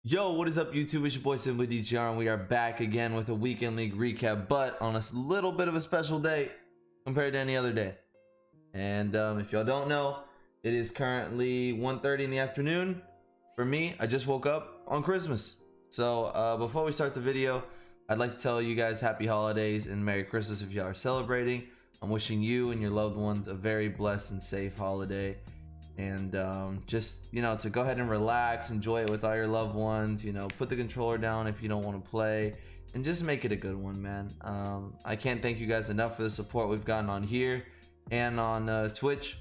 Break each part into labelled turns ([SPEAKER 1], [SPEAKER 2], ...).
[SPEAKER 1] Yo, what is up YouTube? It's your boy Simply DGR and we are back again with a weekend league recap, but on a little bit of a special day compared to any other day. And if y'all don't know, it is currently 1:30 in the afternoon. For me, I just woke up on Christmas. So before we start the video, I'd like to tell you guys happy holidays and Merry Christmas if y'all are celebrating. I'm wishing you and your loved ones a very blessed and safe holiday. And just, to go ahead and relax, enjoy it with all your loved ones, put the controller down if you don't want to play, and just make it a good one, man. I can't thank you guys enough for the support we've gotten on here and on Twitch,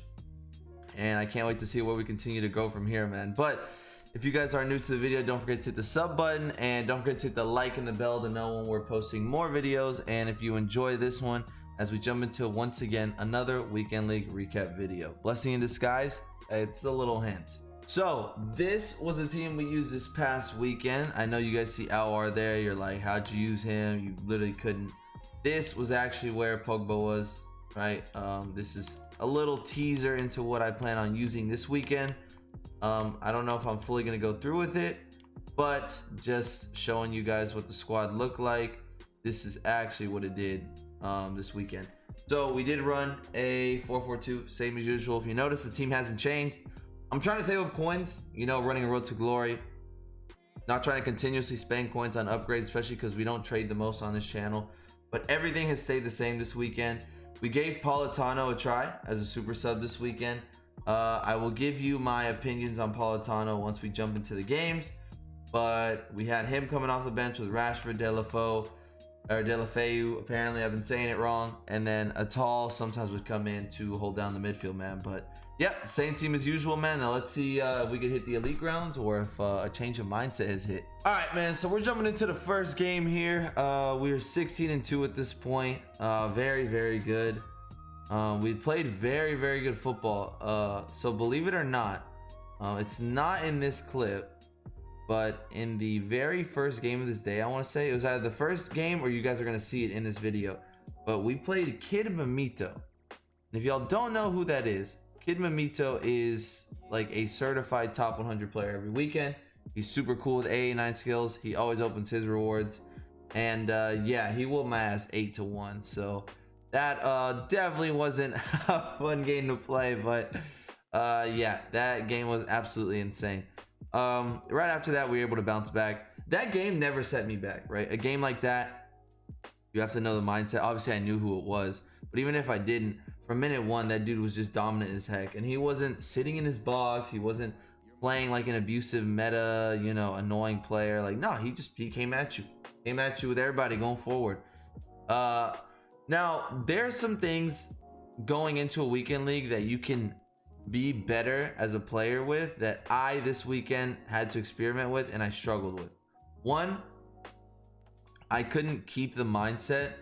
[SPEAKER 1] and I can't wait to see where we continue to go from here, man. But if you guys are new to the video, don't forget to hit the sub button and don't forget to hit the like and the bell to know when we're posting more videos. And if you enjoy this one, as we jump into once again another weekend league recap video, blessing in disguise. It's a little hint. So this was a team we used this past weekend. I know you guys see Alwar there. You're like, how'd you use him? You literally couldn't. This was actually where Pogba was, right? This is a little teaser into what I plan on using this weekend. I don't know if I'm fully gonna go through with it, but just showing you guys what the squad looked like. This is actually what it did this weekend. So we did run a 4-4-2, same as usual. If you notice, the team hasn't changed. I'm trying to save up coins, running a road to glory. Not trying to continuously spend coins on upgrades, especially because we don't trade the most on this channel. But everything has stayed the same this weekend. We gave Politano a try as a super sub this weekend. I will give you my opinions on Politano once we jump into the games. But we had him coming off the bench with Rashford, Delafeu, apparently I've been saying it wrong, and then Atal sometimes would come in to hold down the midfield, man. But yeah, same team as usual, man. Now let's see if we could hit the elite grounds or if a change of mindset has hit. All right, man, so we're jumping into the first game here. We are 16-2 at this point. Very good. We played very good football. So believe it or not, it's not in this clip, but in the very first game of this day, I want to say it was either the first game or you guys are going to see it in this video. But we played Kid Mamito. And if y'all don't know who that is, Kid Mamito is like a certified top 100 player every weekend. He's super cool with AA9 skills. He always opens his rewards. And yeah, he whooped my ass 8-1. So that definitely wasn't a fun game to play. But yeah, that game was absolutely insane. Right after that, we were able to bounce back. That game never set me back, right? A game like that, you have to know the mindset. Obviously I knew who it was, but even if I didn't, from minute one, that dude was just dominant as heck, and he wasn't sitting in his box. He wasn't playing like an abusive meta, annoying player. Like, no, he came at you with everybody going forward. Now there's some things going into a weekend league that you can be better as a player with that I this weekend had to experiment with and I struggled with. One, I couldn't keep the mindset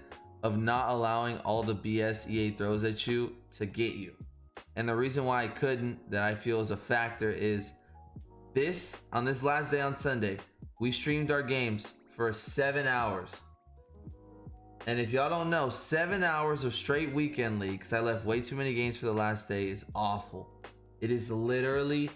[SPEAKER 1] of not allowing all the BS EA throws at you to get you. And the reason why I couldn't, that I feel is a factor, is on this last day on Sunday, we streamed our games for 7 hours. And if y'all don't know, 7 hours of straight weekend league, because I left way too many games for the last day, is awful. It is literally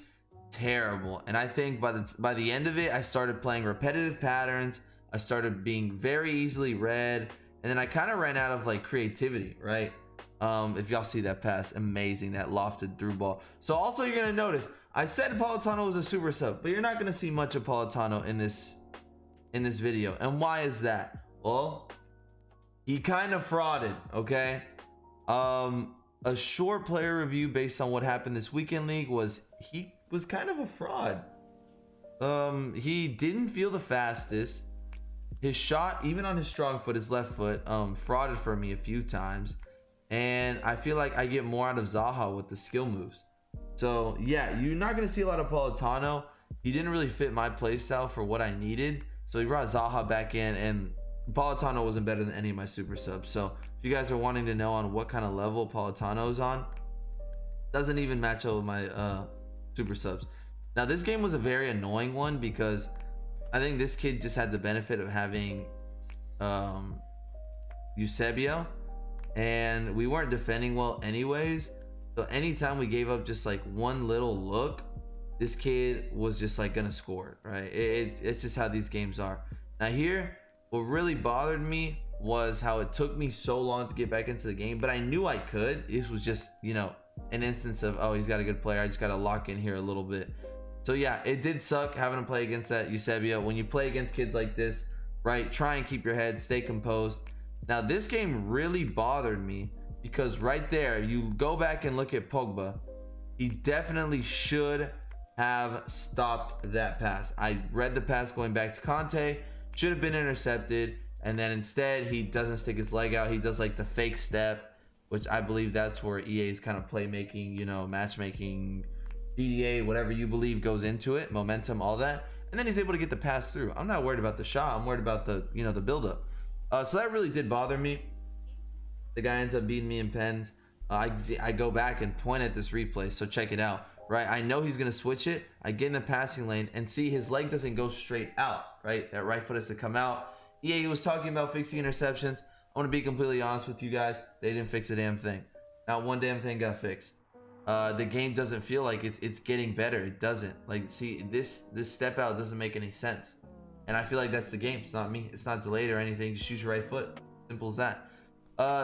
[SPEAKER 1] terrible. And I think by the end of it, I started playing repetitive patterns. I started being very easily read. And then I kind of ran out of like creativity, right? If y'all see that pass, amazing, that lofted through ball. So also you're going to notice, I said Politano was a super sub, but you're not going to see much of Politano in this video. And why is that? Well, he kind of frauded, okay? A short player review based on what happened this weekend league was he was kind of a fraud. He didn't feel the fastest. His shot, even on his strong foot, his left foot, frauded for me a few times. And I feel like I get more out of Zaha with the skill moves. So yeah, you're not going to see a lot of Politano. He didn't really fit my playstyle for what I needed. So he brought Zaha back in, and Politano wasn't better than any of my super subs. So if you guys are wanting to know on what kind of level Politano is on, doesn't even match up with my super subs. Now this game was a very annoying one because I think this kid just had the benefit of having Eusebio, and we weren't defending well anyways. So anytime we gave up just like one little look, this kid was just like gonna score, right? It's just how these games are. Now here, what really bothered me was how it took me so long to get back into the game, but I knew I could. This was just, you know, an instance of, oh, he's got a good player, I just gotta lock in here a little bit. So yeah, it did suck having to play against that Eusebio. When you play against kids like this, right, try and keep your head, stay composed. Now this game really bothered me because right there, you go back and look at Pogba, he definitely should have stopped that pass. I read the pass going back to Conte, should have been intercepted, and then instead he doesn't stick his leg out, he does like the fake step, which I believe that's where EA's kind of playmaking, you know, matchmaking, DDA, whatever you believe goes into it, momentum, all that, and then he's able to get the pass through. I'm not worried about the shot, I'm worried about the, you know, the buildup. So that really did bother me. The guy ends up beating me in pens. I go back and point at this replay, so check it out, right? I know he's gonna switch it. I get in the passing lane and see his leg doesn't go straight out, right? That right foot has to come out. EA was talking about fixing interceptions. I want to be completely honest with you guys, they didn't fix a damn thing. Not one damn thing got fixed. The game doesn't feel like it's getting better. It doesn't. Like, see, this step out doesn't make any sense, and I feel like that's the game. It's not me, it's not delayed or anything. Just use your right foot, simple as that.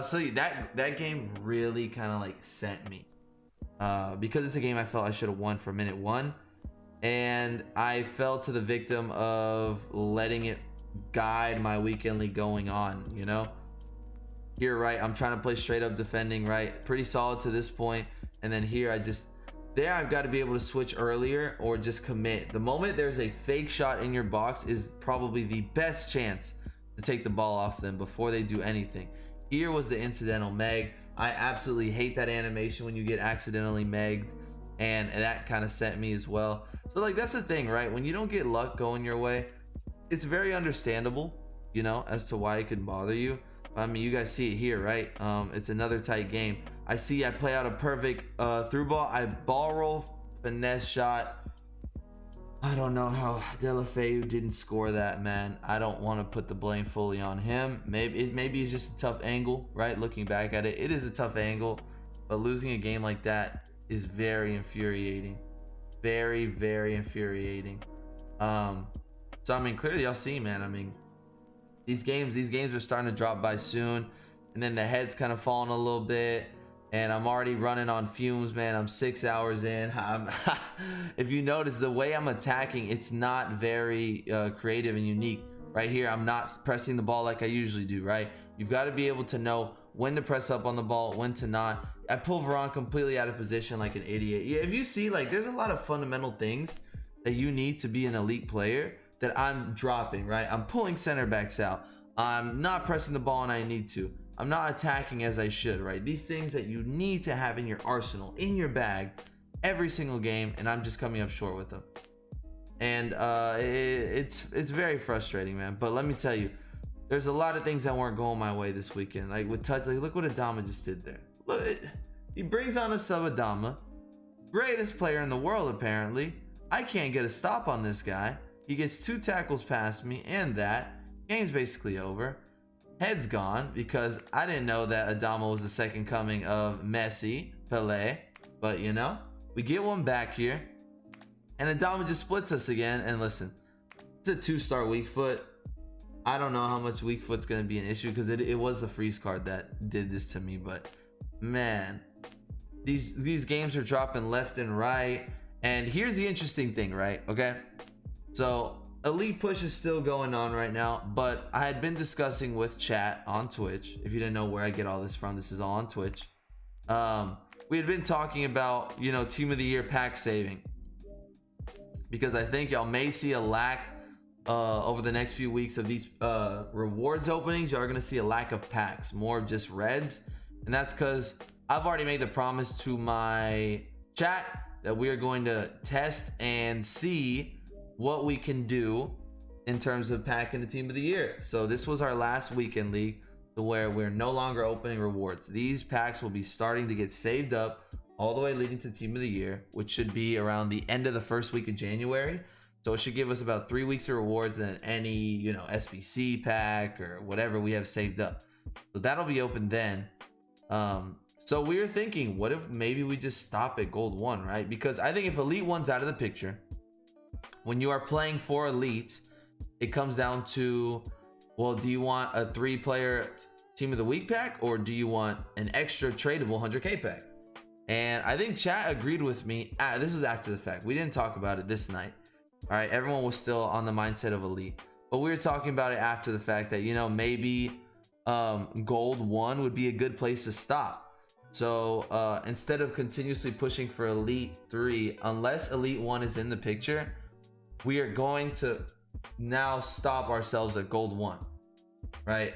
[SPEAKER 1] So that game really kind of like sent me, because it's a game I felt I should have won from minute one, and I fell to the victim of letting it guide my weekend league going on, you know. Here, right, I'm trying to play straight up defending, right, pretty solid to this point, and then here I've got to be able to switch earlier or just commit. The moment there's a fake shot in your box is probably the best chance to take the ball off them before they do anything. Here was the incidental meg. I absolutely hate that animation when you get accidentally megged, and that kind of sent me as well. So like, that's the thing, right? When you don't get luck going your way, it's very understandable, you know, as to why it could bother you. I mean, you guys see it here, right? It's another tight game. I play out a perfect through ball. I ball roll, finesse shot. I don't know how Delafeu didn't score that, man. I don't want to put the blame fully on him. Maybe it's just a tough angle, right? Looking back at it, it is a tough angle, but losing a game like that is very infuriating. Very, very infuriating. So I mean, clearly y'all see, man. I mean, these games are starting to drop by soon, and then the head's kind of falling a little bit, and I'm already running on fumes, man. I'm 6 hours in. If you notice, the way I'm attacking, it's not very creative and unique. Right here, I'm not pressing the ball like I usually do, right? You've got to be able to know when to press up on the ball, when to not. I pull Varane completely out of position like an idiot. Yeah, if you see, like, there's a lot of fundamental things that you need to be an elite player that I'm dropping, right? I'm pulling center backs out. I'm not pressing the ball and I need to. I'm not attacking as I should, right? These things that you need to have in your arsenal, in your bag, every single game, and I'm just coming up short with them. And it's very frustrating, man. But let me tell you, there's a lot of things that weren't going my way this weekend. Like with touch, like look what Adama just did there. Look, he brings on a sub Adama, greatest player in the world apparently. I can't get a stop on this guy. He gets 2 tackles past me, and that game's basically over. Head's gone because I didn't know that Adama was the second coming of Messi, Pelé. But you know, we get one back here, and Adama just splits us again. And listen, it's a 2-star weak foot. I don't know how much weak foot's gonna be an issue because it was the freeze card that did this to me. But man, these games are dropping left and right. And here's the interesting thing, right? Okay. So Elite Push is still going on right now, but I had been discussing with chat on Twitch. If you didn't know where I get all this from, this is all on Twitch. We had been talking about, you know, Team of the Year pack saving, because I think y'all may see a lack over the next few weeks of these rewards openings. Y'all are gonna see a lack of packs, more of just reds, and that's because I've already made the promise to my chat that we are going to test and see what we can do in terms of packing the Team of the Year. So this was our last weekend league to where we're no longer opening rewards. These packs will be starting to get saved up all the way leading to Team of the Year, which should be around the end of the first week of January. So it should give us about 3 weeks of rewards than any, you know, SBC pack or whatever we have saved up. So that'll be open then. So we were thinking, what if maybe we just stop at gold 1, right? Because I think if elite 1's out of the picture, when you are playing for elite, it comes down to, well, do you want a 3-player team of the week pack, or do you want an extra tradable 100k pack? And I think chat agreed with me. This was after the fact. We didn't talk about it this night. All right, everyone was still on the mindset of elite, but we were talking about it after the fact that, you know, maybe gold 1 would be a good place to stop. So instead of continuously pushing for elite 3, unless elite 1 is in the picture, we are going to now stop ourselves at gold 1, right?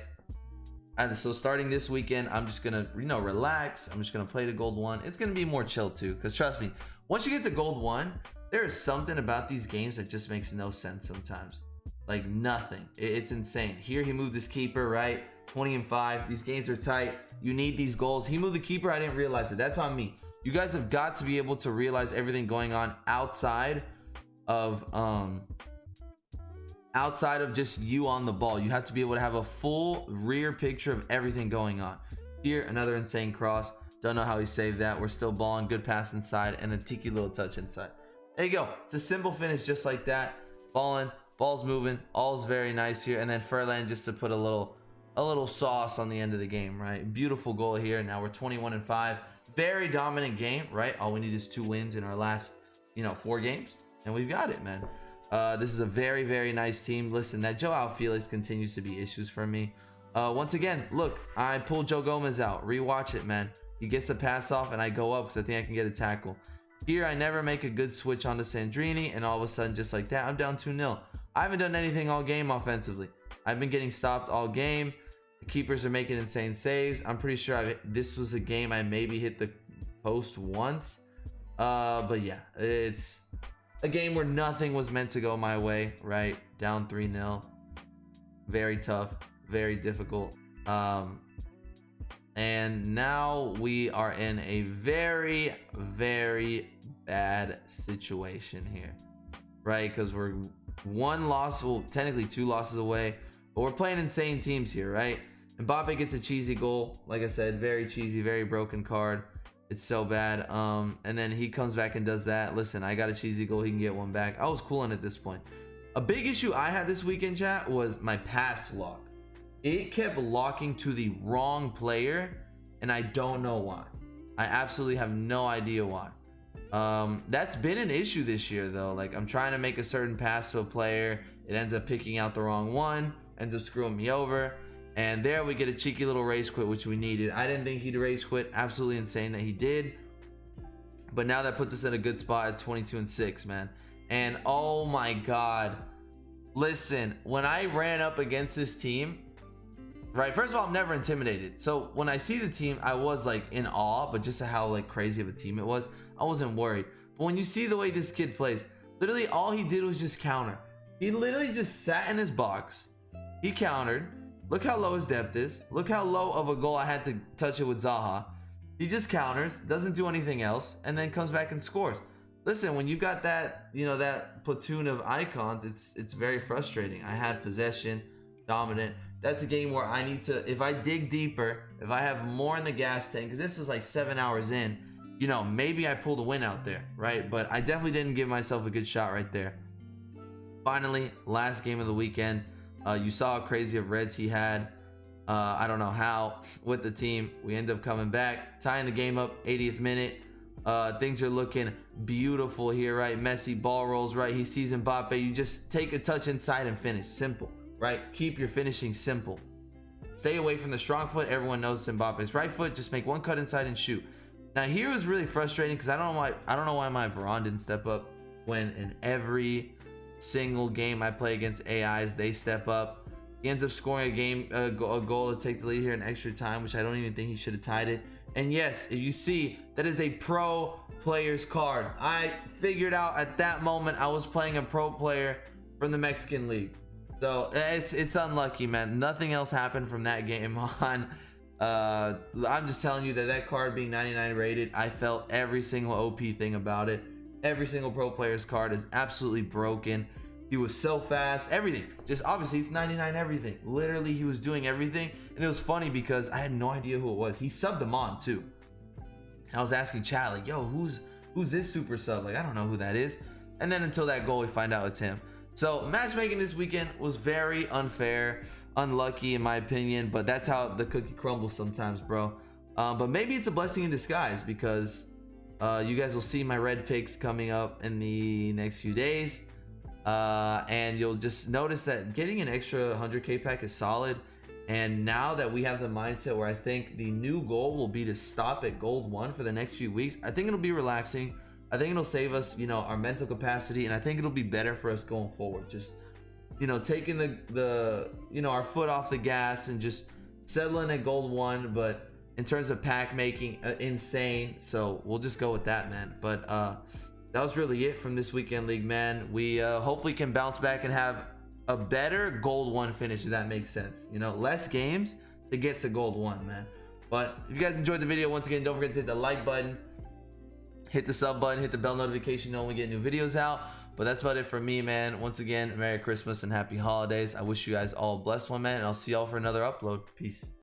[SPEAKER 1] And so starting this weekend, I'm just gonna, you know, relax. I'm just gonna play the gold 1. It's gonna be more chill too, because trust me, once you get to gold 1, there is something about these games that just makes no sense sometimes. Like nothing. It's insane. Here he moved his keeper, right? 20-5. These games are tight. You need these goals. He moved the keeper. I didn't realize it. That's on me. You guys have got to be able to realize everything going on outside of just you on the ball. You have to be able to have a full rear picture of everything going on. Here, another insane cross. Don't know how he saved that. We're still balling. Good pass inside and a tiki little touch inside. There you go. It's a simple finish just like that. Balling, ball's moving, all's very nice here. And then Furlan just to put a little sauce on the end of the game, right? Beautiful goal here. Now we're 21-5. Very dominant game, right? All we need is 2 wins in our last, 4 games, and we've got it, man. This is a very, very nice team. Listen, that Joao Felix continues to be issues for me. Once again, look, I pulled Joe Gomez out. Rewatch it, man. He gets the pass off, and I go up because I think I can get a tackle. Here, I never make a good switch onto Sandrini, and all of a sudden, just like that, I'm down 2-0. I haven't done anything all game offensively. I've been getting stopped all game. The keepers are making insane saves. I'm pretty sure this was a game I maybe hit the post once. But yeah, it's a game where nothing was meant to go my way, right? Down 3-0. Very tough, very difficult. And now we are in a very, very bad situation here, right? Because we're 1 loss, well, technically 2 losses away, but we're playing insane teams here, right? Mbappe gets a cheesy goal. Like I said, very cheesy, very broken card. It's so bad. And then he comes back and does that. Listen, I got a cheesy goal. He can get one back. I was cooling at this point. A big issue I had this weekend, chat, was my pass lock. It kept locking to the wrong player, and I don't know why. I absolutely have no idea why. That's been an issue this year, though. Like, I'm trying to make a certain pass to a player. It ends up picking out the wrong one, ends up screwing me over. And there we get a cheeky little race quit, which we needed. I didn't think he'd race quit. Absolutely insane that he did. But now that puts us in a good spot at 22-6, man. And oh my God. Listen, when I ran up against this team, right, first of all, I'm never intimidated. So when I see the team, I was like in awe, but just how like crazy of a team it was, I wasn't worried. But when you see the way this kid plays, literally all he did was just counter. He literally just sat in his box. He countered. Look how low his depth is. Look how low of a goal I had to touch it with Zaha. He just counters, doesn't do anything else, and then comes back and scores. Listen, when you've got that, that platoon of icons, it's very frustrating. I had possession, dominant. That's a game where I need to, if I dig deeper, if I have more in the gas tank, because this is like 7 hours in, maybe I pulled a win out there, right? But I definitely didn't give myself a good shot right there. Finally, last game of the weekend. You saw how crazy of Reds he had. I don't know how with the team. We end up coming back, tying the game up, 80th minute. Things are looking beautiful here, right? Messi ball rolls, right? He sees Mbappe. You just take a touch inside and finish. Simple, right? Keep your finishing simple. Stay away from the strong foot. Everyone knows it's Mbappe's right foot. Just make one cut inside and shoot. Now here was really frustrating because I don't know why my Varane didn't step up when in every single game I play against AIs, they step up. He ends up scoring a goal to take the lead here in extra time, which I don't even think he should have tied it. And yes, you see, that is a pro player's card. I figured out at that moment I was playing a pro player from the Mexican League. So it's unlucky, man. Nothing else happened from that game on. I'm just telling you that card being 99 rated, I felt every single OP thing about it. Every single pro player's card is absolutely broken. He was so fast, everything. Just obviously it's 99 everything. Literally he was doing everything. And it was funny because I had no idea who it was. He subbed them on too. I was asking chat like, yo, who's this super sub? Like, I don't know who that is. And then until that goal, we find out it's him. So matchmaking this weekend was very unfair, unlucky in my opinion, but that's how the cookie crumbles sometimes, bro. But maybe it's a blessing in disguise, because you guys will see my red picks coming up in the next few days, and you'll just notice that getting an extra 100k pack is solid. And now that we have the mindset where I think the new goal will be to stop at gold 1 for the next few weeks, I think it'll be relaxing. I think it'll save us, you know, our mental capacity, and I think it'll be better for us going forward. Just, you know, taking the you know, our foot off the gas and just settling at gold 1. But in terms of pack making, insane. So we'll just go with that, man. But that was really it from this weekend league, man. We hopefully can bounce back and have a better gold 1 finish, if that makes sense. You know, less games to get to gold 1, man. But if you guys enjoyed the video, once again, don't forget to hit the like button, hit the sub button, hit the bell notification when we get new videos out. But that's about it for me, man. Once again, Merry Christmas and Happy Holidays. I wish you guys all a blessed one, man, and I'll see y'all for another upload. Peace.